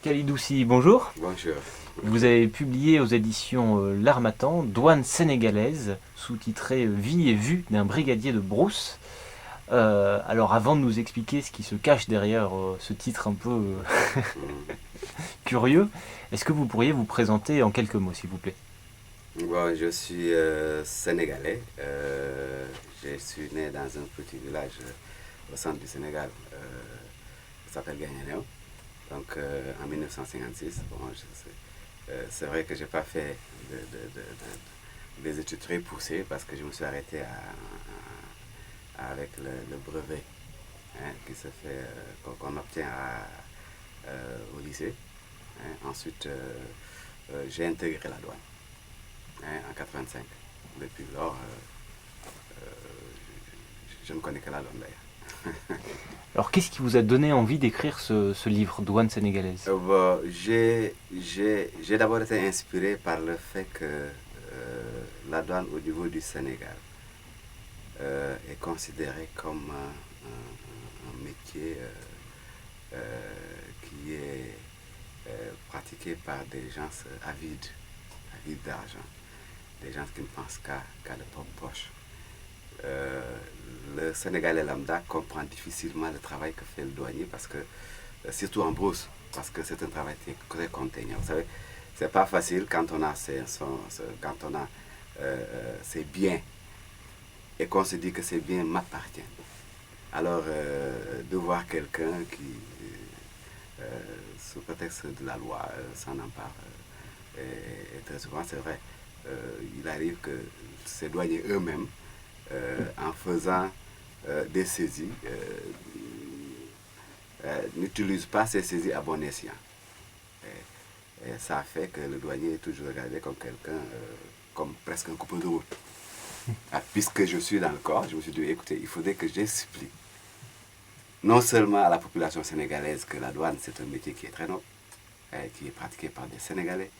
Khalid bonjour. Bonjour. Vous avez publié aux éditions L'Harmattan, Douane sénégalaise, sous-titré Vie et vue d'un brigadier de brousse. Alors avant de nous expliquer ce qui se cache derrière ce titre un peu Mm. curieux, est-ce que vous pourriez vous présenter en quelques mots, s'il vous plaît? Bon, je suis sénégalais. Je suis né dans un petit village au centre du Sénégal qui s'appelle Guinguinéo. Donc en 1956. Bon, c'est vrai que je n'ai pas fait des études très poussées parce que je me suis arrêté avec le brevet, hein, qui se fait, qu'on obtient au lycée, hein. Ensuite, j'ai intégré la douane, hein, en 85. Depuis lors, je ne connais que la douane d'ailleurs. Alors qu'est-ce qui vous a donné envie d'écrire ce livre, Douane sénégalaise? Bon, j'ai d'abord été inspiré par le fait que la douane au niveau du Sénégal est considérée comme un métier qui est pratiqué par des gens avides d'argent, des gens qui ne pensent qu'à leur propre poche. Euh, le Sénégalais lambda comprend difficilement le travail que fait le douanier parce que, surtout en brousse, parce que c'est un travail très contraignant. Vous savez, c'est pas facile quand on a ses biens et qu'on se dit que ces biens m'appartiennent. Alors, de voir quelqu'un qui, sous prétexte de la loi, s'en empare, et très souvent, c'est vrai, il arrive que ces douaniers eux-mêmes, en faisant des saisies, n'utilisent pas ces saisies à bon escient. Et ça fait que le douanier est toujours regardé comme quelqu'un, comme presque un coupeur de route. Ah, puisque je suis dans le corps, je me suis dit, écoutez, il faudrait que j'explique non seulement à la population sénégalaise que la douane, c'est un métier qui est très noble, qui est pratiqué par des Sénégalais,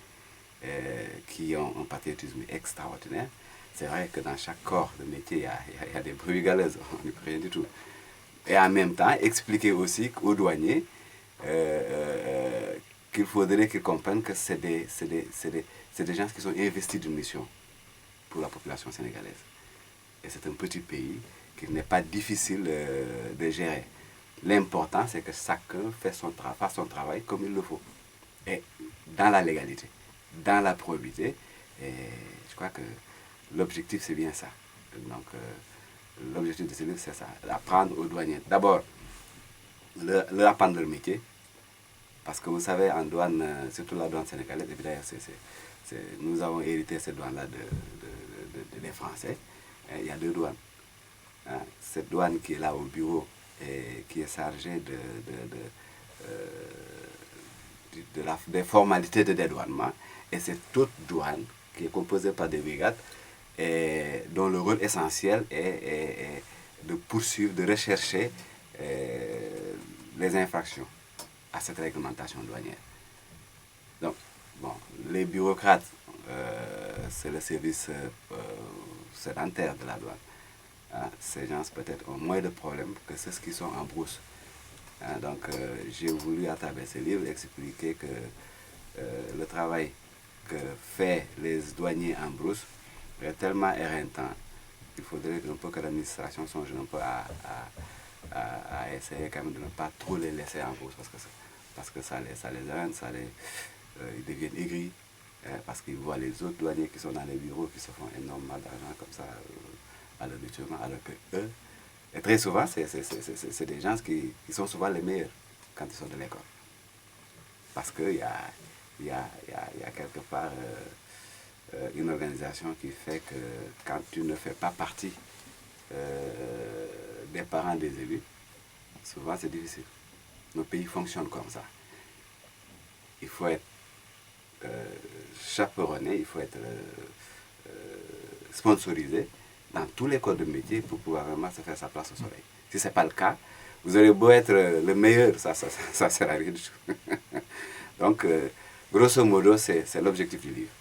qui ont un patriotisme extraordinaire. C'est vrai que dans chaque corps de métier, il y a des brebis galeuses, on n'y peut rien du tout. Et en même temps, expliquer aussi aux douaniers qu'il faudrait qu'ils comprennent que c'est des gens qui sont investis d'une mission pour la population sénégalaise. Et c'est un petit pays qu'il n'est pas difficile de gérer. L'important, c'est que chacun fasse son travail comme il le faut. Et dans la légalité, dans la probité. Et je crois que l'objectif, c'est bien ça. Donc, l'objectif de ce livre, c'est ça. Apprendre aux douaniers. D'abord, leur apprendre leur métier. Parce que vous savez, en douane, surtout la douane sénégalaise, et d'ailleurs, nous avons hérité cette douane-là des Français. Il y a deux douanes. Hein. Cette douane qui est là au bureau et qui est chargée des formalités de dédouanement. Et cette autre douane qui est composée par des brigades et dont le rôle essentiel est de poursuivre, de rechercher les infractions à cette réglementation douanière. Donc, bon, les bureaucrates, c'est le service sédentaire de la douane. Hein, ces gens peut-être ont moins de problèmes que ceux qui sont en brousse. Hein, donc, j'ai voulu à travers ce livre expliquer que le travail que fait les douaniers en brousse est tellement éreintant qu'il faudrait un peu que l'administration songe un peu à essayer quand même de ne pas trop les laisser en brousse parce que ça les éreinte, ils deviennent aigris, parce qu'ils voient les autres douaniers qui sont dans les bureaux qui se font énormément d'argent comme ça à leur détriment, alors que eux, et très souvent, c'est des gens qui sont souvent les meilleurs quand ils sont de l'école. Parce qu'il y a quelque part une organisation qui fait que quand tu ne fais pas partie des parents des élus, souvent c'est difficile. Nos pays fonctionnent comme ça. Il faut être chaperonné, il faut être sponsorisé dans tous les corps de métier pour pouvoir vraiment se faire sa place au soleil. Si ce n'est pas le cas, vous aurez beau être le meilleur, ça ne sert à rien du tout. Donc, grosso modo, c'est l'objectif du livre.